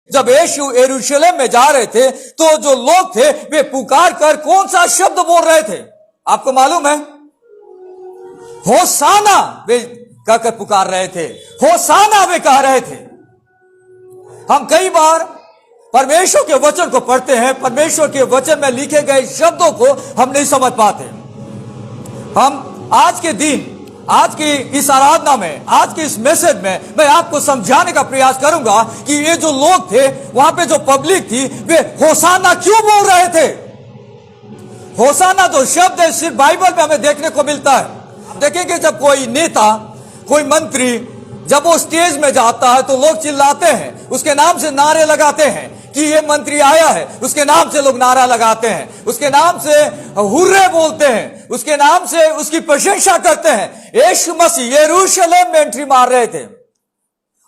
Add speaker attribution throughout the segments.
Speaker 1: जब यीशु यरूशलेम में जा रहे थे तो जो लोग थे वे पुकार कर कौन सा शब्द बोल रहे थे? आपको मालूम है? होसाना वे कहकर पुकार रहे थे, होसाना वे कह रहे थे। हम कई बार परमेश्वर के वचन को पढ़ते हैं, परमेश्वर के वचन में लिखे गए शब्दों को हम नहीं समझ पाते। हम आज के दिन, आज की इस आराधना में, आज के इस मैसेज में मैं आपको समझाने का प्रयास करूंगा कि ये जो लोग थे, वहां पे जो पब्लिक थी, वे होसाना क्यों बोल रहे थे। होसाना जो शब्द है सिर्फ बाइबल में हमें देखने को मिलता है। आप देखेंगे जब कोई नेता, कोई मंत्री जब वो स्टेज में जाता है तो लोग चिल्लाते हैं, उसके नाम से नारे लगाते हैं कि ये मंत्री आया है, उसके नाम से लोग नारा लगाते हैं, उसके नाम से हुर्रे बोलते हैं, उसके नाम से उसकी प्रशंसा करते हैं। यीशु मसीह यरूशलेम में एंट्री मार रहे थे,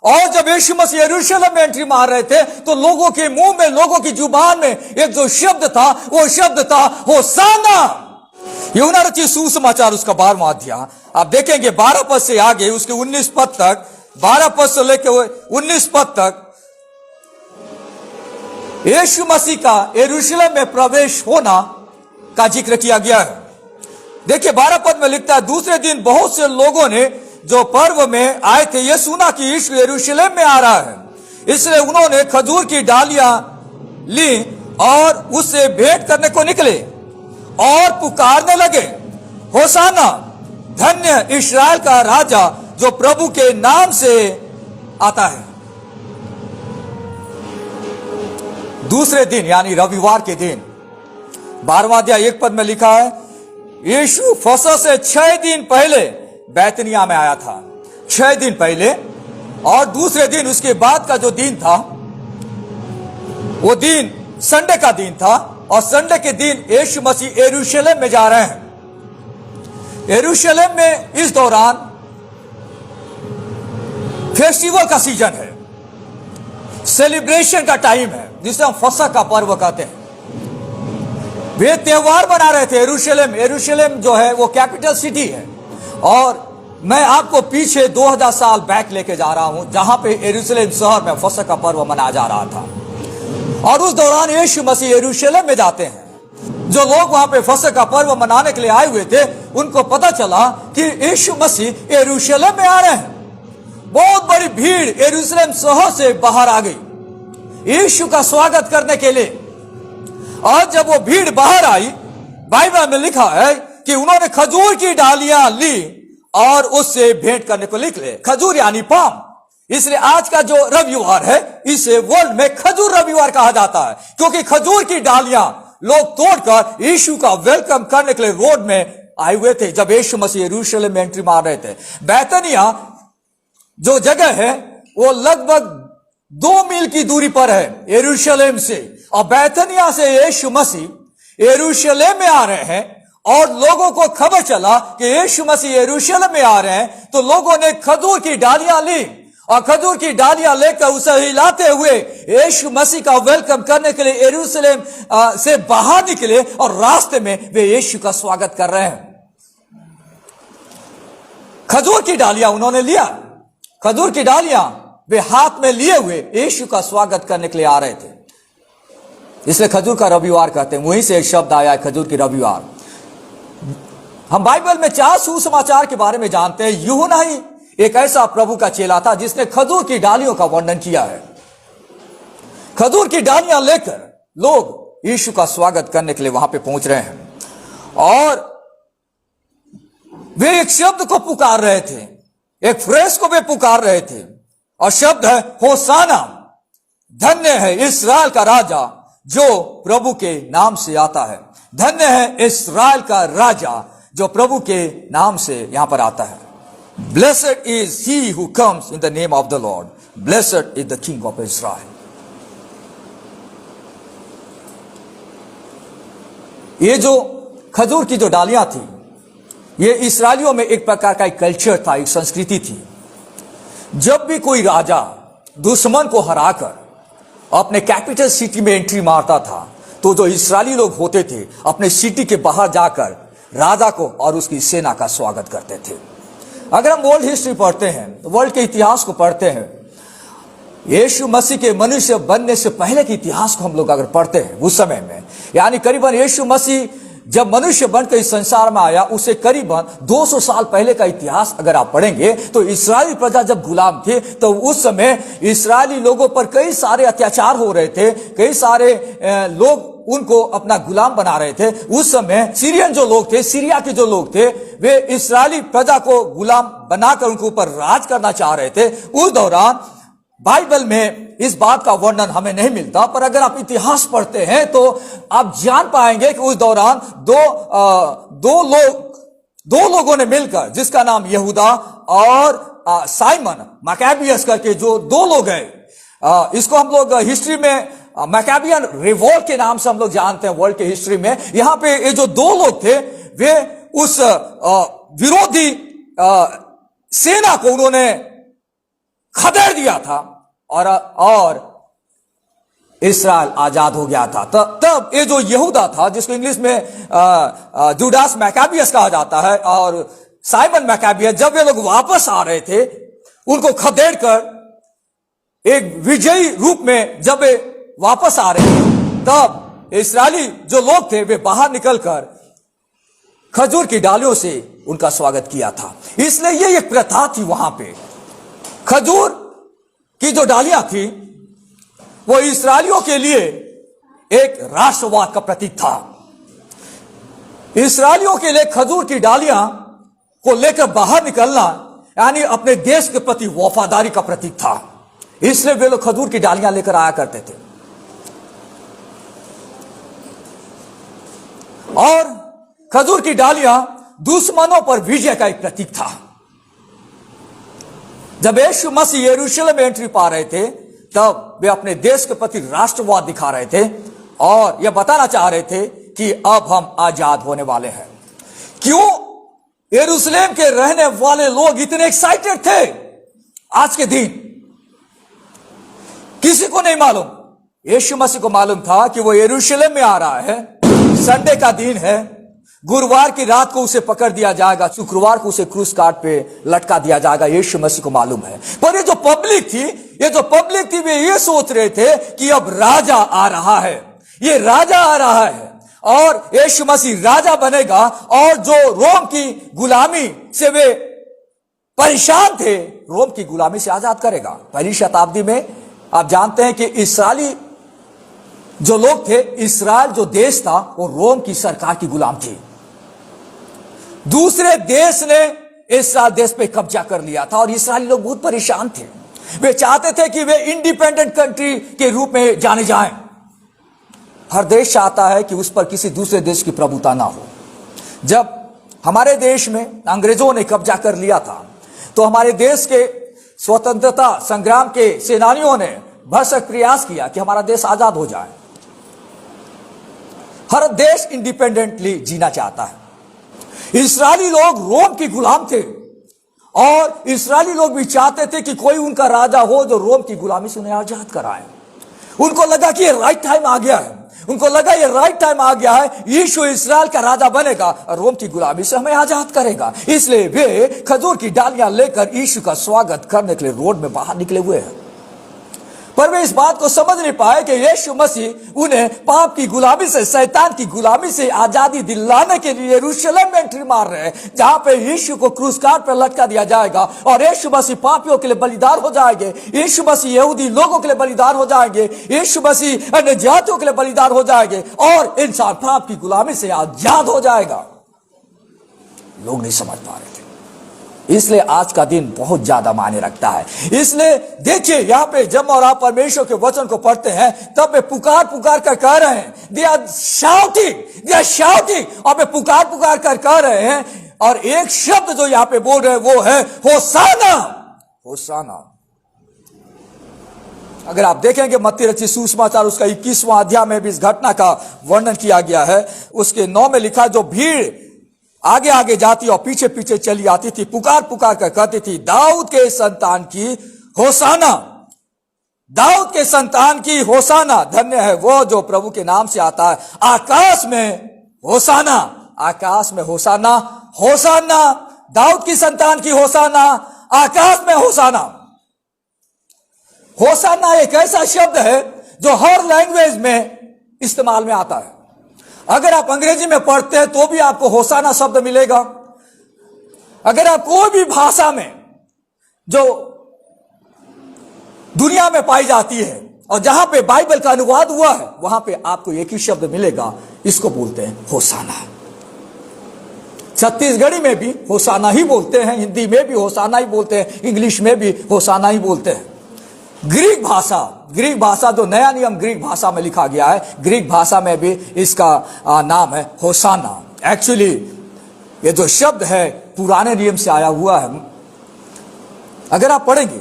Speaker 1: और जब यीशु मसीह यरूशलेम में एंट्री मार रहे थे तो लोगों के मुंह में, लोगों की जुबान में एक जो शब्द था, वो शब्द था होसाना। यूहन्ना रचित सुसमाचार उसका 12वां अध्याय आप देखेंगे 12 पद से आगे उसके 19 पद तक, 12 पद से लेकर 19 पद तक यीशु मसीह का यरूशलेम में प्रवेश होना का जिक्र किया गया है। देखिए 12 पद में लिखता है, दूसरे दिन बहुत से लोगों ने जो पर्व में आए थे ये सुना कि यीशु यरूशलेम में आ रहा है, इसलिए उन्होंने खजूर की डालियां ली और उससे भेंट करने को निकले और पुकारने लगे, होसाना, धन्य इस्राएल का राजा जो प्रभु के नाम से आता है। दूसरे दिन यानी रविवार के दिन 12वां अध्याय 1 पद में लिखा है, यीशु फसह से 6 दिन पहले बैतनिया में आया था। 6 दिन पहले, और दूसरे दिन उसके बाद का जो दिन था वो दिन संडे का दिन था, और संडे के दिन यीशु मसीह यरूशलेम में जा रहे हैं। यरूशलेम में इस दौरान फेस्टिवल का सीजन है, सेलिब्रेशन का टाइम है, जिसे हम फसह का पर्व कहते हैं। वे त्योहार मना रहे थे। यरूशलेम जो है वो कैपिटल सिटी है, और मैं आपको पीछे 2000 साल बैक लेके जा रहा हूं, जहां पे यरूशलेम शहर में फसह का पर्व मनाया जा रहा था। और उस दौरान यीशु मसीह यरूशलेम में जाते हैं। जो लोग वहां पे फसह का पर्व मनाने के लिए आए हुए थे, उनको पता चला कि यीशु मसीह यरूशलेम में आ रहे हैं। बहुत बड़ी भीड़ यरूशलेम शहर से बाहर आ गई यीशु का स्वागत करने के लिए। और जब वो भीड़ बाहर आई, बाइबल में लिखा है कि उन्होंने खजूर की डालियां ली और उससे भेंट करने को निकले। खजूर यानी पाम, इसलिए आज का जो रविवार है इसे वर्ल्ड में खजूर रविवार कहा जाता है, क्योंकि खजूर की डालियां लोग तोड़कर यीशु का वेलकम करने के लिए रोड में आए हुए थे जब यीशु मसीह यरूशलेम में एंट्री मार रहे थे। बैतनिया जो जगह है वो लगभग 2 मील की दूरी पर है यरूशलेम से, और बैतनिया से यीशु मसीह यरूशलेम में आ रहे हैं, और लोगों को खबर चला कि यीशु मसीह यरूशलेम में आ रहे हैं, तो लोगों ने खजूर की डालियां ली और खजूर की डालियां लेकर उसे हिलाते हुए यीशु मसीह का वेलकम करने के लिए यरूशलेम से बाहर निकले, और रास्ते में वे यीशु का स्वागत कर रहे हैं। खजूर की डालियां उन्होंने लिया, खजूर की डालियां वे हाथ में लिए हुए यीशु का स्वागत करने के लिए आ रहे थे, इसलिए खजूर का रविवार कहते हैं। वहीं से एक शब्द आया है, खजूर की रविवार। हम बाइबल में 4 सुसमाचार के बारे में जानते हैं। यूहन्ना ही एक ऐसा प्रभु का चेला था जिसने खजूर की डालियों का वर्णन किया है। खजूर की डालियां लेकर लोग यीशु का स्वागत करने के लिए वहां पे पहुंच रहे हैं, और वे एक शब्द को पुकार रहे थे, एक फ्रेज को वे पुकार रहे थे, और शब्द है होसाना, धन्य है इस्राएल का राजा जो प्रभु के नाम से आता है। धन्य है इस्राएल का राजा जो प्रभु के नाम से यहां पर आता है। Blessed is he who comes in the name of the Lord. Blessed is the King of Israel. ये जो खजूर की जो डालियां थी, ये इस्राएलियों में एक प्रकार का एक कल्चर था, एक संस्कृति थी। जब भी कोई राजा दुश्मन को हराकर अपने कैपिटल सिटी में एंट्री मारता था, तो जो इस्राएली लोग होते थे अपने सिटी के बाहर जाकर राजा को और उसकी सेना का स्वागत करते थे। अगर हम वर्ल्ड हिस्ट्री पढ़ते हैं, वर्ल्ड के इतिहास को पढ़ते हैं, यीशु मसीह के मनुष्य बनने से पहले के इतिहास को हम लोग अगर पढ़ते हैं उस समय में, यानी करीबन यीशु मसीह जब मनुष्य बनकर इस संसार में आया उससे करीबन 200 साल पहले का इतिहास अगर आप पढ़ेंगे तो इस्राएली प्रजा जब गुलाम थे तो उस समय इस्राएली लोगों पर कई सारे अत्याचार हो रहे थे, कई सारे लोग उनको अपना गुलाम बना रहे थे। उस समय सीरियन जो लोग थे, सीरिया के जो लोग थे, वे इस्राएली प्रजा को गुलाम बनाकर उनके ऊपर राज करना चाह रहे थे। उस दौरान बाइबल में इस बात का वर्णन हमें नहीं मिलता, पर अगर आप इतिहास पढ़ते हैं तो आप जान पाएंगे कि उस दौरान दो लोगों ने मिलकर, जिसका नाम यहूदा और साइमन मैकाबियस करके जो दो लोग हैं, इसको हम लोग हिस्ट्री में मैकाबियन रिवोल्ट के नाम से हम लोग जानते हैं वर्ल्ड के हिस्ट्री में। यहां पे ये जो दो लोग थे वे उस विरोधी सेना को उन्होंने खदेड़ दिया था और इस्राएल आजाद हो गया था। तब ये जो यहूदा था, जिसको इंग्लिश में जुडास मैकाबियस कहा जाता है, और साइमन मैकाबियस, जब ये लोग वापस आ रहे थे उनको खदेड़ कर एक विजयी रूप में जब वे वापस आ रहे थे, तब इस्राएली जो लोग थे वे बाहर निकलकर खजूर की डालियों से उनका स्वागत किया था। इसलिए ये एक प्रथा थी वहां पे। खजूर की जो डालियां थी वो इस्राएलियों के लिए एक राष्ट्रवाद का प्रतीक था। इस्राएलियों के लिए खजूर की डालियां को लेकर बाहर निकलना यानी अपने देश के प्रति वफादारी का प्रतीक था। इसलिए वे लोग खजूर की डालियां लेकर आया करते थे। और खजूर की डालियां दुश्मनों पर विजय का एक प्रतीक था। जब यीशु मसीह यरूशलेम में एंट्री पा रहे थे तब वे अपने देश के प्रति राष्ट्रवाद दिखा रहे थे और यह बताना चाह रहे थे कि अब हम आजाद होने वाले हैं। क्यों यरूशलेम के रहने वाले लोग इतने एक्साइटेड थे आज के दिन? किसी को नहीं मालूम। यीशु मसीह को मालूम था कि वो यरूशलेम में आ रहा है, संडे का दिन है, गुरुवार की रात को उसे पकड़ दिया जाएगा, शुक्रवार को उसे क्रूस काट पे लटका दिया जाएगा। यीशु मसीह को मालूम है। पर ये जो पब्लिक थी वे ये सोच रहे थे कि अब राजा आ रहा है, ये राजा आ रहा है और यीशु मसीह राजा बनेगा और जो रोम की गुलामी से वे परेशान थे, रोम की गुलामी से आजाद करेगा। पहली शताब्दी में आप जानते हैं कि इस्राएली जो लोग थे, इस्राएल जो देश था वो रोम की सरकार की गुलाम थी। दूसरे देश ने इस्राएल देश पे कब्जा कर लिया था और इस्राएली लोग बहुत परेशान थे। वे चाहते थे कि वे इंडिपेंडेंट कंट्री के रूप में जाने जाएं। हर देश चाहता है कि उस पर किसी दूसरे देश की प्रभुता ना हो। जब हमारे देश में अंग्रेजों ने कब्जा कर लिया था तो हमारे देश के स्वतंत्रता संग्राम के सेनानियों ने भरसक प्रयास किया कि हमारा देश आजाद हो जाए। हर देश इंडिपेंडेंटली जीना चाहता है। इस्राएली लोग रोम की गुलाम थे और इस्राएली लोग भी चाहते थे कि कोई उनका राजा हो जो रोम की गुलामी से उन्हें आजाद कराए। उनको लगा कि ये राइट टाइम आ गया है, उनको लगा ये राइट टाइम आ गया है, यीशु इस्राएल का राजा बनेगा और रोम की गुलामी से हमें आजाद करेगा। इसलिए वे खजूर की डालियां लेकर यीशु का स्वागत करने के लिए रोड में बाहर निकले हुए हैं। पर वे इस बात को समझ नहीं पाए कि यीशु मसीह उन्हें पाप की गुलामी से, शैतान की गुलामी से आजादी दिलाने के लिए यरूशलेम में एंट्री मार रहे हैं, जहां पे यीशु को क्रूस काट पर लटका दिया जाएगा और यीशु मसीह पापियों के लिए बलिदान हो जाएंगे। यीशु मसीह यहूदी लोगों के लिए बलिदान हो जाएंगे, यीशु मसीह अन्य जातियों के लिए बलिदान हो जाएंगे और इंसान पाप की गुलामी से आजाद हो जाएगा। लोग नहीं समझ पा रहे थे। इसलिए आज का दिन बहुत ज्यादा मायने रखता है। इसलिए देखिए यहां पे जब और आप परमेश्वर के वचन को पढ़ते हैं तब वे पुकार पुकार कर कह रहे हैं, दे आर शाउटिंग और वे पुकार पुकार कर कह रहे हैं और एक शब्द जो यहां पे बोल रहे हैं वो है होसाना, होसाना। अगर आप देखेंगे मत्ती रचित सुसमाचार उसका 21वां अध्याय में भी इस घटना का वर्णन किया गया है। उसके 9 में लिखा, जो भीड़ आगे आगे जाती और पीछे पीछे चली आती थी, पुकार पुकार कर कहती थी, दाऊद के संतान की होसाना, दाऊद के संतान की होसाना, धन्य है वो जो प्रभु के नाम से आता है, आकाश में होसाना, आकाश में होसाना, होसाना, दाऊद की संतान की होसाना, आकाश में होसाना। होसाना एक ऐसा शब्द है जो हर लैंग्वेज में इस्तेमाल में आता है। अगर आप अंग्रेजी में पढ़ते हैं तो भी आपको होसाना शब्द मिलेगा। अगर आप कोई भी भाषा में जो दुनिया में पाई जाती है और जहां पे बाइबल का अनुवाद हुआ है वहां पे आपको एक ही शब्द मिलेगा, इसको बोलते हैं होसाना। छत्तीसगढ़ी में भी होसाना ही बोलते हैं, हिंदी में भी होसाना ही बोलते हैं, इंग्लिश में भी होसाना ही बोलते हैं। ग्रीक भाषा जो नया नियम ग्रीक भाषा में लिखा गया है, ग्रीक भाषा में भी इसका नाम है होसाना। एक्चुअली ये जो शब्द है पुराने नियम से आया हुआ है। अगर आप पढ़ेंगे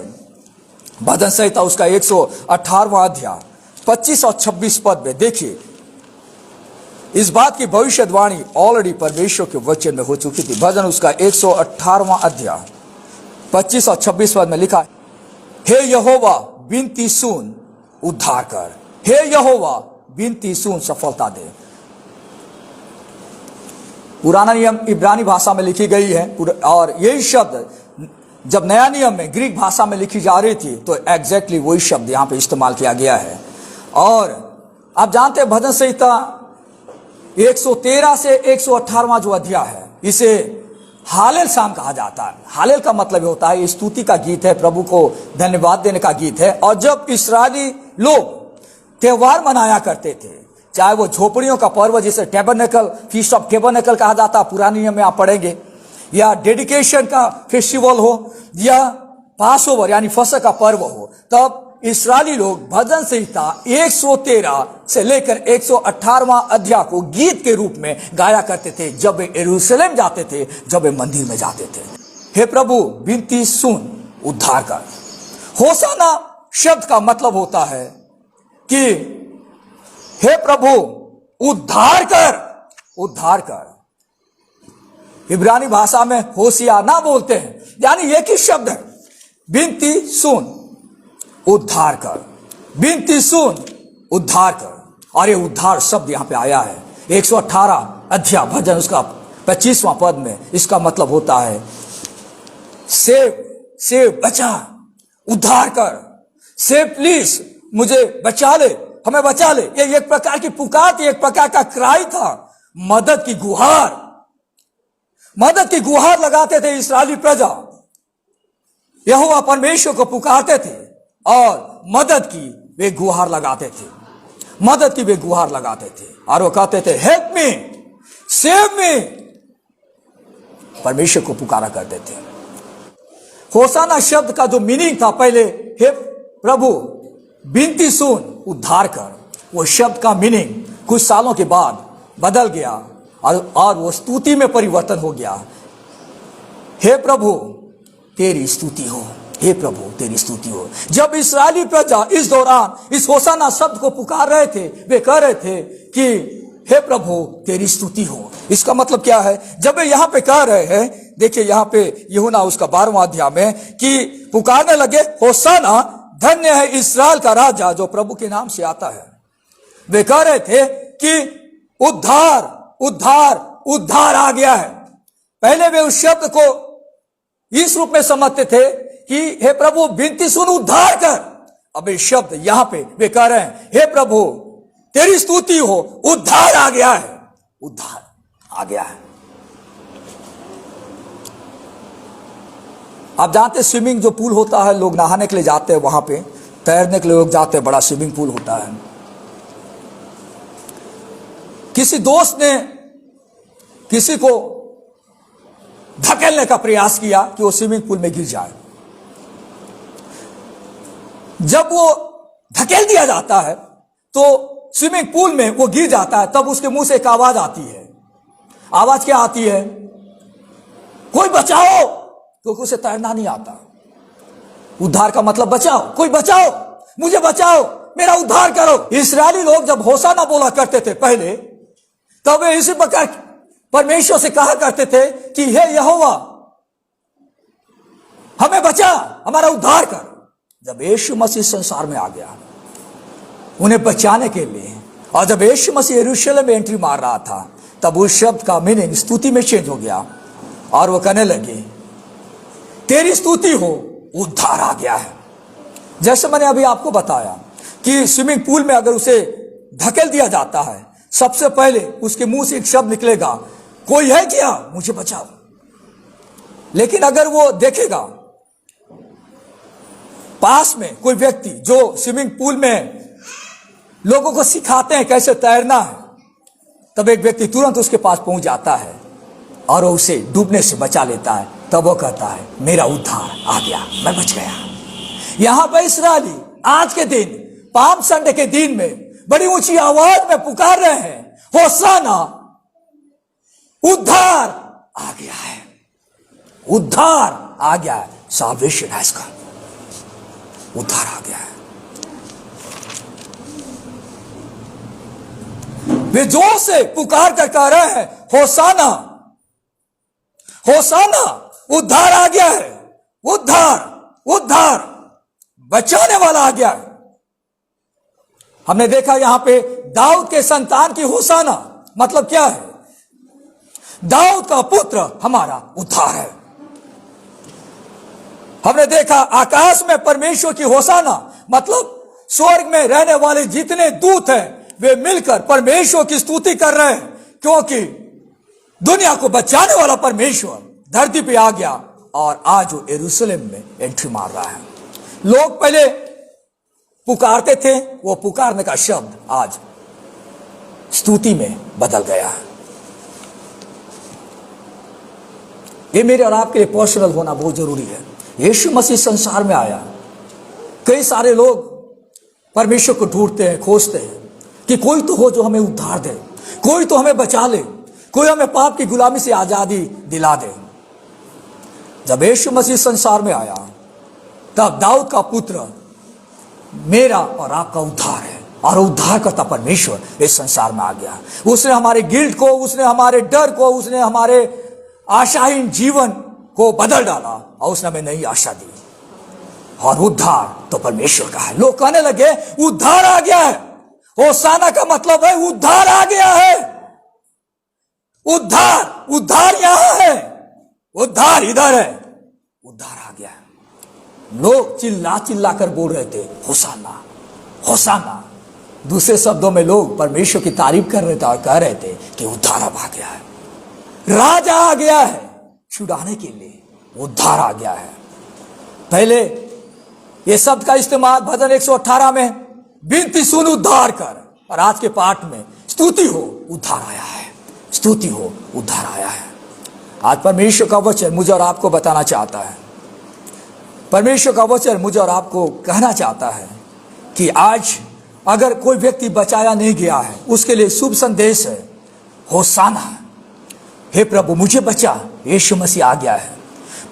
Speaker 1: भजन संहिता उसका 118वां अध्याय 25 और 26 पद में देखिए, इस बात की भविष्यवाणी ऑलरेडी परमेश्वर के वचन में हो चुकी थी। भजन उसका 118वां अध्याय 25 और 26 पद में लिखा है, हे यहोवा विनती सुन उद्धार कर, हे यहोवा विनती सुन सफलता दे। पुराना नियम इब्रानी भाषा में लिखी गई है और यही शब्द जब नया नियम में ग्रीक भाषा में लिखी जा रही थी तो एग्जैक्टली वही शब्द यहां पे इस्तेमाल किया गया है। और आप जानते हैं भजन संहिता 113 से 118वां जो अध्याय है इसे हालेल शाम कहा जाता है। हालेल का मतलब होता है स्तुति का गीत है, प्रभु को धन्यवाद देने का गीत है। और जब इस्राएली लोग त्योहार मनाया करते थे, चाहे वो झोपड़ियों का पर्व जिसे टैबरनेकल फीस्ट ऑफ टैबरनेकल कहा जाता, पुराने नियम में आप पढ़ेंगे, या डेडिकेशन का फेस्टिवल हो या पासओवर यानी फसह का पर्व हो, तब इस्राएली लोग भजन संहिता 113 से लेकर 118वां अध्याय को गीत के रूप में गाया करते थे जब वे यरूशलेम जाते थे, जब वे मंदिर में जाते थे। हे प्रभु विनती सुन उद्धार कर। होसाना शब्द का मतलब होता है कि हे प्रभु उद्धार कर, उद्धार कर। इब्रानी भाषा में होशियाना बोलते हैं, यानी एक ही शब्द है, विनती सुन उद्धार कर, विनती सुन उद्धार कर। और ये उद्धार शब्द यहां पे आया है 118 अध्याय भजन उसका 25वां पद में। इसका मतलब होता है सेव बचा, उद्धार कर, सेव प्लीज, मुझे बचा ले, हमें बचा ले। ये एक प्रकार की पुकार थी, एक प्रकार का क्राई था, मदद की गुहार, मदद की गुहार लगाते थे इस्राएली प्रजा। यहोवा परमेश्वर को पुकारते थे और मदद की वे गुहार लगाते थे, मदद की वे गुहार लगाते थे और वो कहते थे हेल्प मी, सेव मी, परमेश्वर को पुकारा करते थे। होसाना शब्द का जो मीनिंग था पहले, हे प्रभु विनती सुन उद्धार कर, वो शब्द का मीनिंग कुछ सालों के बाद बदल गया और वो स्तुति में परिवर्तन हो गया। हे प्रभु तेरी स्तुति हो, हे प्रभु तेरी स्तुति हो। जब इस्राएली प्रजा इस दौरान इस होसाना शब्द को पुकार रहे थे, वे कह रहे थे कि हे प्रभु तेरी स्तुति हो। इसका मतलब क्या है? जब वे यहां पे कह रहे हैं, देखिए यहां पे यूहन्ना उसका 12वां अध्याय में कि पुकारने लगे होसाना, धन्य है इस्राएल का राजा जो प्रभु के नाम से आता है। वे कह रहे थे कि उद्धार उद्धार उद्धार आ गया है। पहले वे उस शब्द को इस रूप में समझते थे कि हे प्रभु विनती सुन उद्धार कर। अब ये शब्द यहां पे वे कह रहे हैं हे प्रभु तेरी स्तुति हो, उद्धार आ गया है, उद्धार आ गया है। आप जानते स्विमिंग जो पूल होता है, लोग नहाने के लिए जाते हैं, वहां पे तैरने के लिए लोग जाते हैं, बड़ा स्विमिंग पूल होता है। किसी दोस्त ने किसी को धकेलने का प्रयास किया कि वो स्विमिंग पूल में गिर जाए। जब वो धकेल दिया जाता है तो स्विमिंग पूल में वो गिर जाता है, तब उसके मुंह से एक आवाज आती है। आवाज क्या आती है? कोई बचाओ, क्योंकि उसे तैरना नहीं आता। उद्धार का मतलब बचाओ, कोई बचाओ, मुझे बचाओ, मेरा उद्धार करो। इस्राएली लोग जब होसाना बोला करते थे पहले, तब वे इसी प्रकार परमेश्वर से कहा करते थे कि हे यहोवा हमें बचा, हमारा उद्धार कर। जब यीशु मसीह संसार में आ गया उन्हें बचाने के लिए, और जब यीशु मसीह यरूशलेम में एंट्री मार रहा था, तब उस शब्द का मीनिंग स्तुति में चेंज हो गया और वो कहने लगे तेरी स्तुति हो, उद्धार आ गया है, जैसे मैंने अभी आपको बताया कि स्विमिंग पूल में अगर उसे धकेल दिया जाता है, सबसे पहले उसके मुंह से एक शब्द निकलेगा, कोई है क्या, मुझे बचाओ। लेकिन अगर वो देखेगा पास में कोई व्यक्ति जो स्विमिंग पूल में लोगों को सिखाते हैं कैसे तैरना है, तब एक व्यक्ति तुरंत उसके पास पहुंच जाता है और वो उसे डूबने से बचा लेता है। तब वो कहता है, मेरा उद्धार आ गया, मैं बच गया। यहां पर इस्राएली आज के दिन, पाम संडे के दिन में बड़ी ऊंची आवाज में पुकार रहे हैं, होसाना, उद्धार आ गया है, उद्धार आ गया है, साल्वेशन हैज कम, उद्धार आ गया है। वे जोर से पुकार कर कह रहे हैं, होसाना, होसाना, उद्धार आ गया है, उद्धार, उद्धार, बचाने वाला आ गया है। हमने देखा यहां पे दाऊद के संतान की होसाना मतलब क्या है? दाऊद का पुत्र हमारा उद्धार है। हमने देखा आकाश में परमेश्वर की होसाना मतलब स्वर्ग में रहने वाले जितने दूत हैं वे मिलकर परमेश्वर की स्तुति कर रहे हैं, क्योंकि दुनिया को बचाने वाला परमेश्वर धरती पे आ गया और आज वो यरूशलेम में एंट्री मार रहा है। लोग पहले पुकारते थे, वो पुकारने का शब्द आज स्तुति में बदल गया है। ये मेरे और आपके लिए पर्सनल होना बहुत जरूरी है। यीशु मसीह संसार में आया, कई सारे लोग परमेश्वर को ढूंढते हैं, खोजते हैं कि कोई तो हो जो हमें उद्धार दे, कोई तो हमें बचा ले, कोई हमें पाप की गुलामी से आजादी दिला दे। जब यीशु मसीह संसार में आया तब दाऊद का पुत्र मेरा और आपका उद्धार है, और उद्धार करता परमेश्वर इस संसार में आ गया। उसने हमारे गिल्ट को, उसने हमारे डर को, उसने हमारे आशाहीन जीवन को बदल डाला और उसने हमें नई आशा दी। और उद्धार तो परमेश्वर का है। लोग कहने लगे उद्धार आ गया है, होसाना का मतलब है उद्धार आ गया है, उद्धार, उद्धार यहां है, उद्धार इधर है, उद्धार आ गया है। लोग चिल्ला चिल्ला कर बोल रहे थे होसाना, होसाना। दूसरे शब्दों में लोग परमेश्वर की तारीफ कर रहे थे और कह रहे थे कि उद्धार अब आ गया है, राजा आ गया है छुड़ाने के लिए, उद्धार आ गया है। पहले ये शब्द का इस्तेमाल भजन 118 में विनती सुन उद्धार कर, और आज के पाठ में स्तुति हो उद्धार आया है, स्तुति हो उद्धार आया है। आज परमेश्वर का वचन मुझे और आपको बताना चाहता है, परमेश्वर का वचन मुझे और आपको कहना चाहता है कि आज अगर कोई व्यक्ति बचाया नहीं गया है उसके लिए शुभ संदेश है, होसाना, हे प्रभु मुझे बचा, यीशु मसीह आ गया है।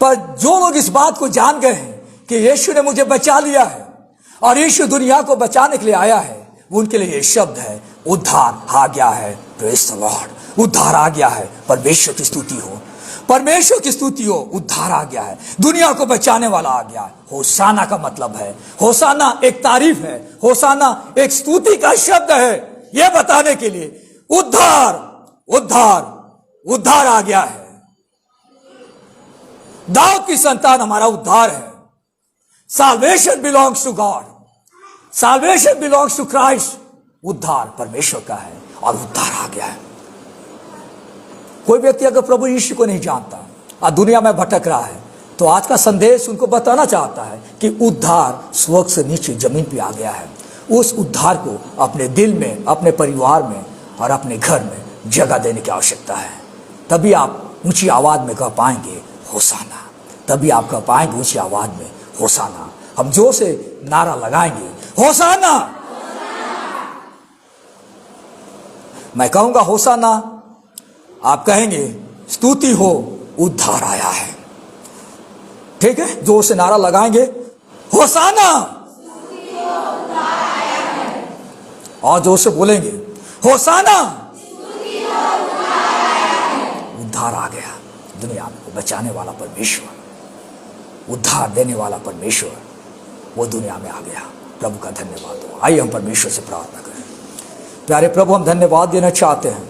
Speaker 1: पर जो लोग इस बात को जान गए हैं कि यीशु ने मुझे बचा लिया है और यीशु दुनिया को बचाने के लिए आया है, उनके लिए ये शब्द है उद्धार आ गया है। प्रेज़ द लॉर्ड, उद्धार आ गया है। परमेश्वर की स्तुति हो, परमेश्वर की स्तुति हो, उद्धार आ गया है, दुनिया को बचाने वाला आ गया है। होसाना का मतलब है, होसाना एक तारीफ है, होसाना एक स्तुति का शब्द है, यह बताने के लिए उद्धार, उद्धार, उद्धार आ गया है। दाऊद की संतान हमारा उद्धार है। Salvation belongs to God. Salvation belongs to Christ. उद्धार परमेश्वर का है और उद्धार आ गया है। कोई व्यक्ति अगर प्रभु यीशु को नहीं जानता और दुनिया में भटक रहा है तो आज का संदेश उनको बताना चाहता है कि उद्धार स्वर्ग से नीचे जमीन पे आ गया है। उस उद्धार को अपने दिल में, अपने परिवार में और अपने घर में जगह देने की आवश्यकता है। तभी आप ऊंची आवाज में कह पाएंगे होसाना, तभी आप कह पाएंगे ऊंची आवाज में होसाना। हम जोर से नारा लगाएंगे होसाना। मैं कहूंगा होसाना, आप कहेंगे स्तुति हो उद्धार आया है। ठीक है, जोर से नारा लगाएंगे होसाना, और जोर से बोलेंगे होसाना, उद्धार आ गया। दुनिया को बचाने वाला परमेश्वर, उद्धार देने वाला परमेश्वर वो दुनिया में आ गया। प्रभु का धन्यवाद हो। आइए हम परमेश्वर से प्रार्थना करें। प्यारे प्रभु, हम धन्यवाद देना चाहते हैं,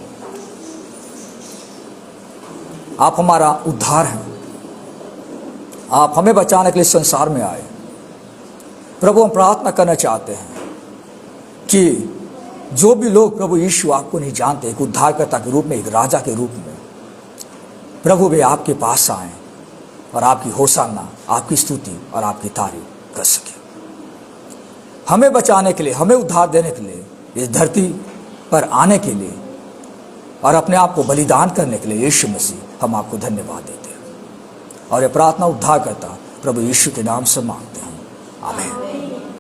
Speaker 1: आप हमारा उद्धार हैं, आप हमें बचाने के लिए संसार में आए। प्रभु हम प्रार्थना करना चाहते हैं कि जो भी लोग प्रभु यीशु आपको नहीं जानते, एक उद्धारकर्ता के रूप में, एक राजा के रूप में, प्रभु वे आपके पास आए और आपकी होशाना, आपकी स्तुति और आपकी तारीफ कर सके। हमें बचाने के लिए, हमें उद्धार देने के लिए, इस धरती पर आने के लिए और अपने आप को बलिदान करने के लिए यीशु मसीह हम आपको धन्यवाद देते हैं और ये प्रार्थना उद्धार करता प्रभु यीशु के नाम से मांगते हैं, आमीन।